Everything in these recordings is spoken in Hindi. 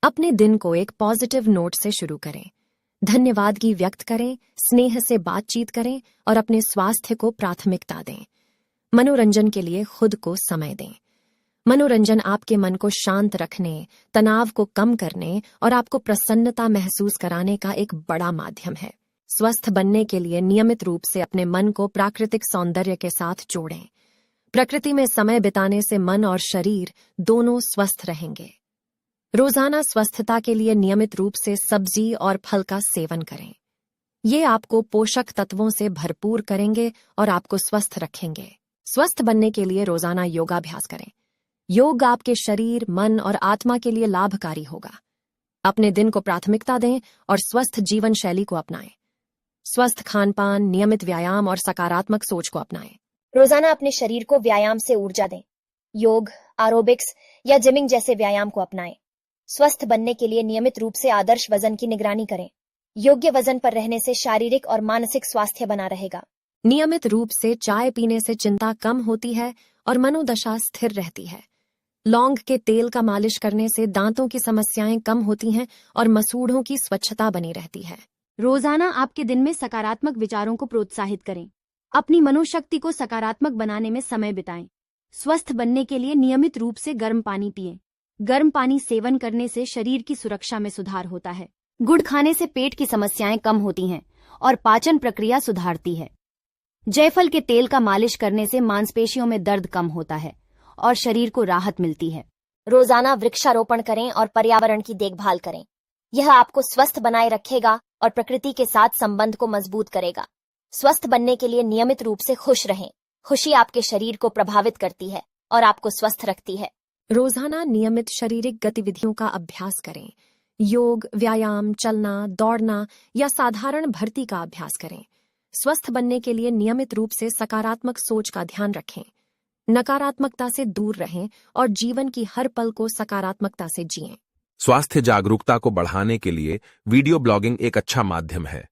अपने दिन को एक पॉजिटिव नोट से शुरू करें। धन्यवाद व्यक्त करें, स्नेह से बातचीत करें और अपने स्वास्थ्य को प्राथमिकता दें। मनोरंजन के लिए खुद को समय दें। मनोरंजन आपके मन को शांत रखने, तनाव को कम करने और आपको प्रसन्नता महसूस कराने का एक बड़ा माध्यम है। स्वस्थ बनने के लिए नियमित रूप से अपने मन को प्राकृतिक सौंदर्य के साथ जोड़ें। प्रकृति में समय बिताने से मन और शरीर दोनों स्वस्थ रहेंगे। रोजाना स्वस्थता के लिए नियमित रूप से सब्जी और फल का सेवन करें। ये आपको पोषक तत्वों से भरपूर करेंगे और आपको स्वस्थ रखेंगे। स्वस्थ बनने के लिए रोजाना योगाभ्यास करें। योग आपके शरीर, मन और आत्मा के लिए लाभकारी होगा। अपने दिन को प्राथमिकता दें और स्वस्थ जीवन शैली को अपनाएं। स्वस्थ खानपान, नियमित व्यायाम और सकारात्मक सोच को अपनाएं। रोजाना अपने शरीर को व्यायाम से ऊर्जा दें। योग, एरोबिक्स या जिमिंग जैसे व्यायाम को अपनाएं। स्वस्थ बनने के लिए नियमित रूप से आदर्श वजन की निगरानी करें। योग्य वजन पर रहने से शारीरिक और मानसिक स्वास्थ्य बना रहेगा। नियमित रूप से चाय पीने से चिंता कम होती है और मनोदशा स्थिर रहती है। लौंग के तेल का मालिश करने से दांतों की समस्याएं कम होती हैं और मसूड़ों की स्वच्छता बनी रहती है। रोजाना आपके दिन में सकारात्मक विचारों को प्रोत्साहित करें। अपनी मनोशक्ति को सकारात्मक बनाने में समय बिताएं। स्वस्थ बनने के लिए नियमित रूप से गर्म पानी पिएं। गर्म पानी सेवन करने से शरीर की सुरक्षा में सुधार होता है। गुड़ खाने से पेट की समस्याएं कम होती हैं और पाचन प्रक्रिया सुधारती है। जायफल के तेल का मालिश करने से मांसपेशियों में दर्द कम होता है और शरीर को राहत मिलती है। रोजाना वृक्षारोपण करें और पर्यावरण की देखभाल करें। यह आपको स्वस्थ बनाए रखेगा और प्रकृति के साथ संबंध को मजबूत करेगा। स्वस्थ बनने के लिए नियमित रूप से खुश रहें। खुशी आपके शरीर को प्रभावित करती है और आपको स्वस्थ रखती है। रोजाना नियमित शारीरिक गतिविधियों का अभ्यास करें। योग, व्यायाम, चलना, दौड़ना या साधारण भर्ती का अभ्यास करें। स्वस्थ बनने के लिए नियमित रूप से सकारात्मक सोच का ध्यान रखें। नकारात्मकता से दूर रहें और जीवन की हर पल को सकारात्मकता से जिएं। स्वास्थ्य जागरूकता को बढ़ाने के लिए वीडियो ब्लॉगिंग एक अच्छा माध्यम है।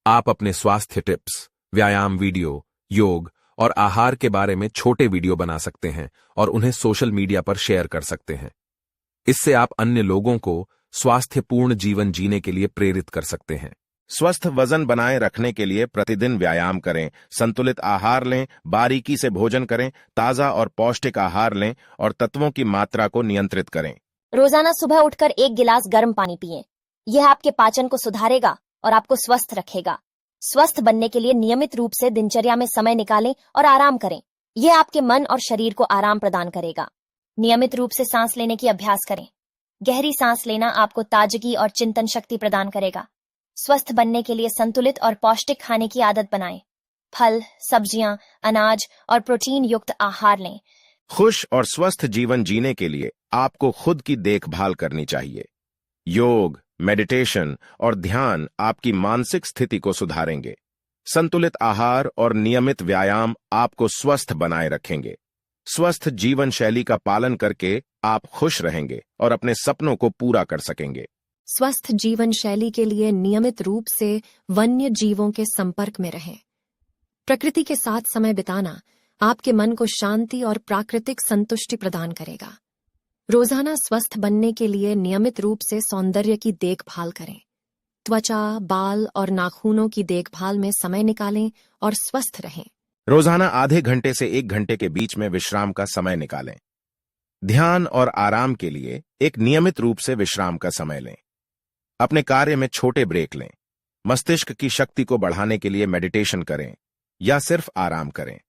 आप अपने स्वास्थ्य टिप्स, व्यायाम वीडियो, योग और आहार के बारे में छोटे वीडियो बना सकते हैं और उन्हें सोशल मीडिया पर शेयर कर सकते हैं। इससे आप अन्य लोगों को स्वास्थ्यपूर्ण जीवन जीने के लिए प्रेरित कर सकते हैं। स्वस्थ वजन बनाए रखने के लिए प्रतिदिन व्यायाम करें, संतुलित आहार लें, बारीकी से भोजन करें, ताजा और पौष्टिक आहार लें और तत्वों की मात्रा को नियंत्रित करें। रोजाना सुबह उठकर 1 गिलास गर्म पानी पिएं। यह आपके पाचन को सुधारेगा और आपको स्वस्थ रखेगा। स्वस्थ बनने के लिए नियमित रूप से दिनचर्या में समय निकालें और आराम करें। यह आपके मन और शरीर को आराम प्रदान करेगा। नियमित रूप से सांस लेने की अभ्यास करें। गहरी सांस लेना आपको ताजगी और चिंतन शक्ति प्रदान करेगा। स्वस्थ बनने के लिए संतुलित और पौष्टिक खाने की आदत बनाएं। फल, सब्जियां, अनाज और प्रोटीन युक्त आहार लें। खुश और स्वस्थ जीवन जीने के लिए आपको खुद की देखभाल करनी चाहिए। योग, मेडिटेशन और ध्यान आपकी मानसिक स्थिति को सुधारेंगे। संतुलित आहार और नियमित व्यायाम आपको स्वस्थ बनाए रखेंगे। स्वस्थ जीवन शैली का पालन करके आप खुश रहेंगे और अपने सपनों को पूरा कर सकेंगे। स्वस्थ जीवन शैली के लिए नियमित रूप से वन्य जीवों के संपर्क में रहें। प्रकृति के साथ समय बिताना आपके मन को शांति और प्राकृतिक संतुष्टि प्रदान करेगा। रोजाना स्वस्थ बनने के लिए नियमित रूप से सौंदर्य की देखभाल करें। त्वचा, बाल और नाखूनों की देखभाल में समय निकालें और स्वस्थ रहें। रोजाना आधे घंटे से 1 घंटे के बीच में विश्राम का समय निकालें। ध्यान और आराम के लिए एक नियमित रूप से विश्राम का समय लें। अपने कार्य में छोटे ब्रेक लें। मस्तिष्क की शक्ति को बढ़ाने के लिए मेडिटेशन करें या सिर्फ आराम करें।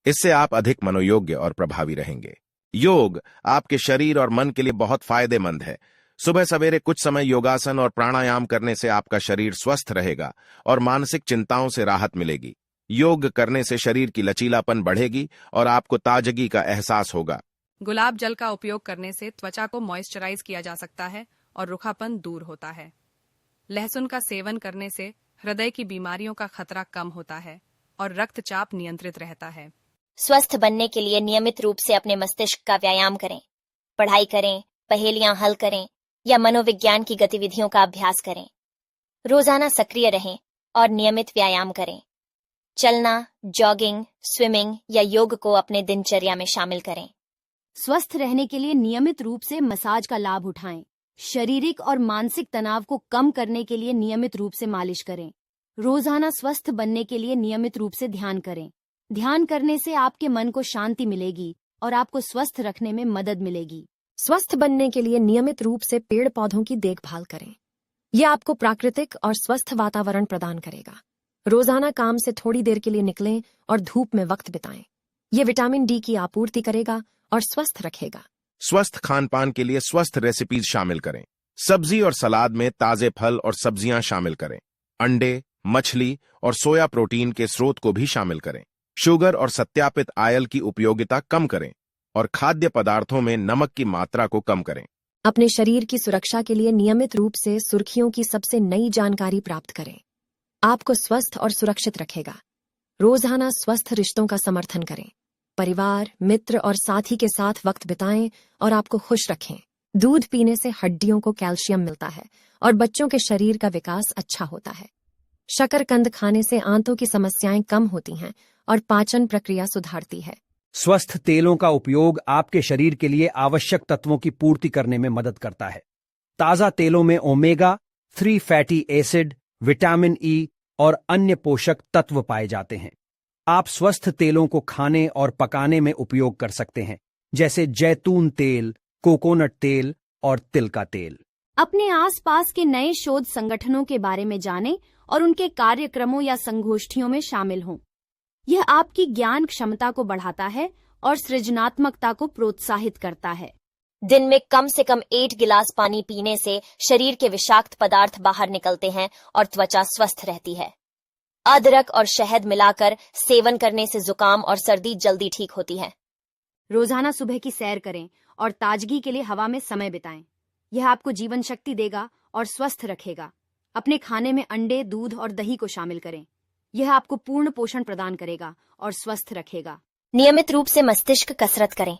इससे आप अधिक मनोयोग्य और प्रभावी रहेंगे। योग आपके शरीर और मन के लिए बहुत फायदेमंद है। सुबह सवेरे कुछ समय योगासन और प्राणायाम करने से आपका शरीर स्वस्थ रहेगा और मानसिक चिंताओं से राहत मिलेगी। योग करने से शरीर की लचीलापन बढ़ेगी और आपको ताजगी का एहसास होगा। गुलाब जल का उपयोग करने से त्वचा को मॉइस्चराइज किया जा सकता है और रुखापन दूर होता है। लहसुन का सेवन करने से हृदय की बीमारियों का खतरा कम होता है और रक्तचाप नियंत्रित रहता है। स्वस्थ बनने के लिए नियमित रूप से अपने मस्तिष्क का व्यायाम करें। पढ़ाई करें, पहेलियां हल करें या मनोविज्ञान की गतिविधियों का अभ्यास करें। रोजाना सक्रिय रहें और नियमित व्यायाम करें। चलना, जॉगिंग, स्विमिंग या योग को अपने दिनचर्या में शामिल करें। स्वस्थ रहने के लिए नियमित रूप से मसाज का लाभ उठाएं। शारीरिक और मानसिक तनाव को कम करने के लिए नियमित रूप से मालिश करें। रोजाना स्वस्थ बनने के लिए नियमित रूप से ध्यान करें। ध्यान करने से आपके मन को शांति मिलेगी और आपको स्वस्थ रखने में मदद मिलेगी। स्वस्थ बनने के लिए नियमित रूप से पेड़ पौधों की देखभाल करें। यह आपको प्राकृतिक और स्वस्थ वातावरण प्रदान करेगा। रोजाना काम से थोड़ी देर के लिए निकलें और धूप में वक्त बिताएं। यह विटामिन डी की आपूर्ति करेगा और स्वस्थ रखेगा। स्वस्थ खान पान के लिए स्वस्थ रेसिपीज शामिल करें। सब्जी और सलाद में ताजे फल और सब्जियां शामिल करें। अंडे, मछली और सोया प्रोटीन के स्रोत को भी शामिल करें। शुगर और सत्यापित आयल की उपयोगिता कम करें और खाद्य पदार्थों में नमक की मात्रा को कम करें। अपने शरीर की सुरक्षा के लिए नियमित रूप से सुर्खियों की सबसे नई जानकारी प्राप्त करें। आपको स्वस्थ और सुरक्षित रखेगा। रोजाना स्वस्थ रिश्तों का समर्थन करें। परिवार, मित्र और साथी के साथ वक्त बिताएं और आपको खुश रखें। दूध पीने से हड्डियों को कैल्शियम मिलता है और बच्चों के शरीर का विकास अच्छा होता है। शकरकंद खाने से आंतों की समस्याएं कम होती हैं और पाचन प्रक्रिया सुधारती है। स्वस्थ तेलों का उपयोग आपके शरीर के लिए आवश्यक तत्वों की पूर्ति करने में मदद करता है। ताजा तेलों में omega 3 fatty acid, vitamin E और अन्य पोषक तत्व पाए जाते हैं। आप स्वस्थ तेलों को खाने और पकाने में उपयोग कर सकते हैं, जैसे जैतून तेल, कोकोनट तेल और तिल का तेल। अपने आसपास के नए शोध संगठनों के बारे में जानें और उनके कार्यक्रमों या संगोष्ठियों में शामिल हों। यह आपकी ज्ञान क्षमता को बढ़ाता है और सृजनात्मकता को प्रोत्साहित करता है। दिन में कम से कम 8 गिलास पानी पीने से शरीर के विषाक्त पदार्थ बाहर निकलते हैं और त्वचा स्वस्थ रहती है। अदरक और शहद मिलाकर सेवन करने से जुकाम और सर्दी जल्दी ठीक होती है। रोजाना सुबह की सैर करें और ताजगी के लिए हवा में समय बिताएं। यह आपको जीवन शक्ति देगा और स्वस्थ रखेगा। अपने खाने में अंडे, दूध और दही को शामिल करें। यह आपको पूर्ण पोषण प्रदान करेगा और स्वस्थ रखेगा। नियमित रूप से मस्तिष्क कसरत करें।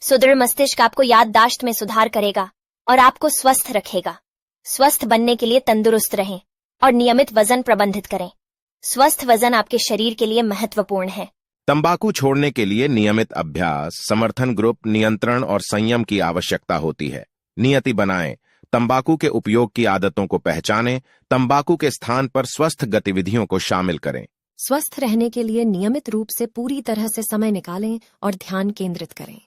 सुदृढ़ मस्तिष्क आपको याददाश्त में सुधार करेगा और आपको स्वस्थ रखेगा। स्वस्थ बनने के लिए तंदुरुस्त रहें और नियमित वजन प्रबंधित करें। स्वस्थ वजन आपके शरीर के लिए महत्वपूर्ण है। तंबाकू छोड़ने के लिए नियमित अभ्यास, समर्थन ग्रुप, नियंत्रण और संयम की आवश्यकता होती है। नियति बनाएं। तंबाकू के उपयोग की आदतों को पहचानें। तंबाकू के स्थान पर स्वस्थ गतिविधियों को शामिल करें। स्वस्थ रहने के लिए नियमित रूप से पूरी तरह से समय निकालें और ध्यान केंद्रित करें।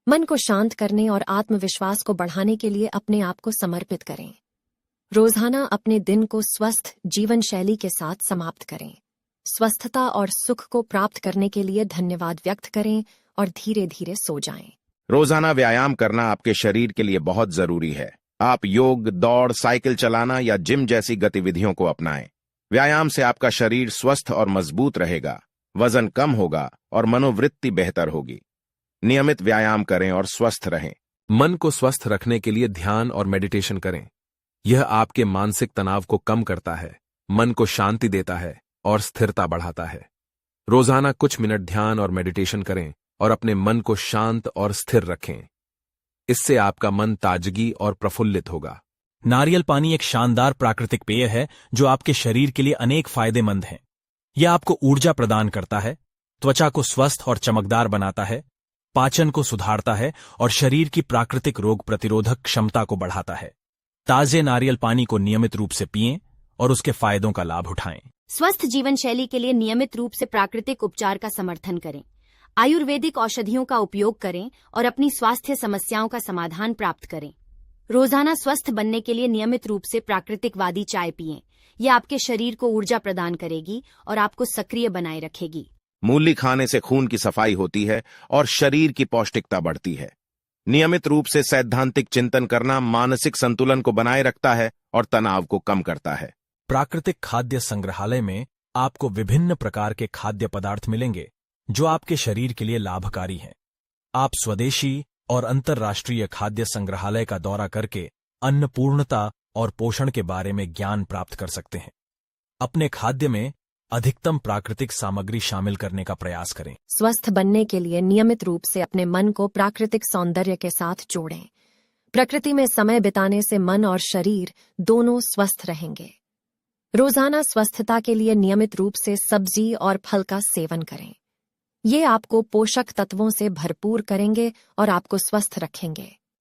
मन को शांत करने और आत्मविश्वास को बढ़ाने के लिए अपने आप को समर्पित करें। रोजाना अपने दिन को स्वस्थ जीवन शैली के साथ समाप्त करें। स्वस्थता और सुख को प्राप्त करने के लिए धन्यवाद व्यक्त करें और धीरे धीरे सो जाएं। रोजाना व्यायाम करना आपके शरीर के लिए बहुत जरूरी है। आप योग, दौड़, साइकिल चलाना या जिम जैसी गतिविधियों को अपनाएं। व्यायाम से आपका शरीर स्वस्थ और मजबूत रहेगा, वजन कम होगा और मनोवृत्ति बेहतर होगी। नियमित व्यायाम करें और स्वस्थ रहें। मन को स्वस्थ रखने के लिए ध्यान और मेडिटेशन करें। यह आपके मानसिक तनाव को कम करता है, मन को शांति देता है और स्थिरता बढ़ाता है। रोजाना कुछ मिनट ध्यान और मेडिटेशन करें और अपने मन को शांत और स्थिर रखें। इससे आपका मन ताजगी और प्रफुल्लित होगा। नारियल पानी एक शानदार प्राकृतिक पेय है जो आपके शरीर के लिए अनेक फायदेमंद है। यह आपको ऊर्जा प्रदान करता है, त्वचा को स्वस्थ और चमकदार बनाता है, पाचन को सुधारता है और शरीर की प्राकृतिक रोग प्रतिरोधक क्षमता को बढ़ाता है। ताजे नारियल पानी को नियमित रूप से पिएं और उसके फायदों का लाभ उठाएं। स्वस्थ जीवन शैली के लिए नियमित रूप से प्राकृतिक उपचार का समर्थन करें। आयुर्वेदिक औषधियों का उपयोग करें और अपनी स्वास्थ्य समस्याओं का समाधान प्राप्त करें। रोजाना स्वस्थ बनने के लिए नियमित रूप से प्राकृतिकवादी चाय पिएं। यह आपके शरीर को ऊर्जा प्रदान करेगी और आपको सक्रिय बनाए रखेगी। मूली खाने से खून की सफाई होती है और शरीर की पौष्टिकता बढ़ती है। नियमित रूप से सैद्धांतिक चिंतन करना मानसिक संतुलन को बनाए रखता है और तनाव को कम करता है। प्राकृतिक खाद्य संग्रहालय में आपको विभिन्न प्रकार के खाद्य पदार्थ मिलेंगे जो आपके शरीर के लिए लाभकारी हैं। आप स्वदेशी और अंतर्राष्ट्रीय खाद्य संग्रहालय का दौरा करके अन्नपूर्णता और पोषण के बारे में ज्ञान प्राप्त कर सकते हैं। अपने खाद्य में अधिकतम प्राकृतिक सामग्री शामिल करने का प्रयास करें। स्वस्थ बनने के लिए नियमित रूप से अपने मन को प्राकृतिक सौंदर्य के साथ जोड़ें। प्रकृति में समय बिताने से मन और शरीर दोनों स्वस्थ रहेंगे। रोजाना स्वस्थता के लिए नियमित रूप से सब्जी और फल का सेवन करें। ये आपको पोषक तत्वों से भरपूर करेंगे और आपको स्वस्थ रखेंगे।